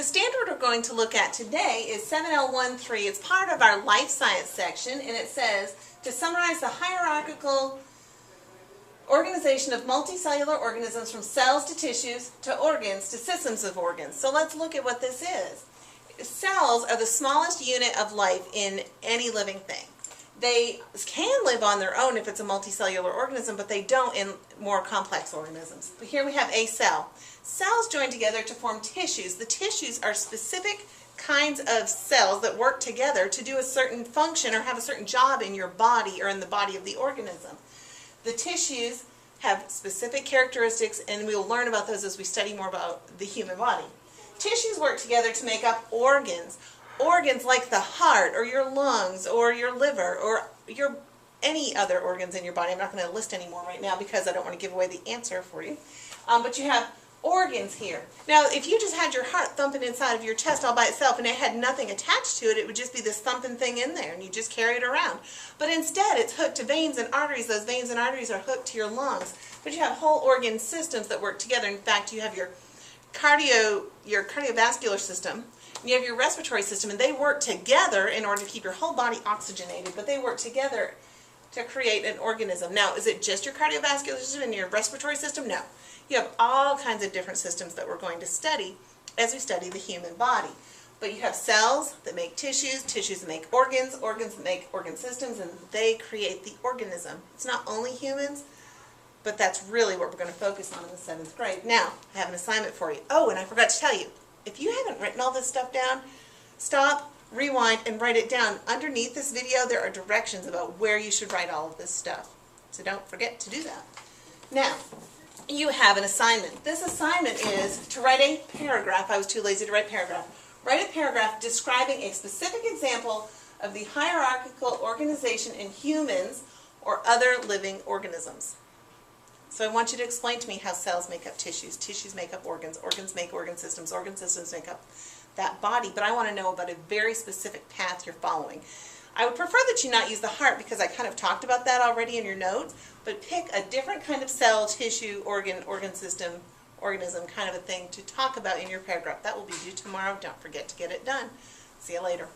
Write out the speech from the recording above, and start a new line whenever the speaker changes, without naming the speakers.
standard we're going to look at today is 7.L.1.3. It's part of our life science section, and it says, to summarize the hierarchical organization of multicellular organisms from cells to tissues to organs to systems of organs. So let's look at what this is. Cells are the smallest unit of life in any living thing. They can live on their own if it's a multicellular organism, but they don't in more complex organisms. But here we have a cell. Cells join together to form tissues. The tissues are specific kinds of cells that work together to do a certain function or have a certain job in your body or in the body of the organism. The tissues have specific characteristics, and we'll learn about those as we study more about the human body. Tissues work together to make up organs. Organs like the heart or your lungs or your liver or any other organs in your body. I'm not going to list any more right now because I don't want to give away the answer for you. But you have organs here. Now, if you just had your heart thumping inside of your chest all by itself and it had nothing attached to it, it would just be this thumping thing in there and you just carry it around. But instead, it's hooked to veins and arteries. Those veins and arteries are hooked to your lungs. But you have whole organ systems that work together. In fact, you have your cardiovascular system, and you have your respiratory system, and they work together in order to keep your whole body oxygenated, but they work together to create an organism. Now, is it just your cardiovascular system and your respiratory system? No. You have all kinds of different systems that we're going to study as we study the human body. But you have cells that make tissues, tissues that make organs, organs that make organ systems, and they create the organism. It's not only humans, but that's really what we're going to focus on in the 7th grade. Now, I have an assignment for you. Oh, and I forgot to tell you, if you haven't written all this stuff down, stop, rewind, and write it down. Underneath this video, there are directions about where you should write all of this stuff. So don't forget to do that. Now, you have an assignment. This assignment is to write a paragraph. I was too lazy to write paragraph. Write a paragraph describing a specific example of the hierarchical organization in humans or other living organisms. So I want you to explain to me how cells make up tissues, tissues make up organs, organs make organ systems make up that body. But I want to know about a very specific path you're following. I would prefer that you not use the heart because I kind of talked about that already in your notes, but pick a different kind of cell, tissue, organ system, organism kind of a thing to talk about in your paragraph. That will be due tomorrow. Don't forget to get it done. See you later.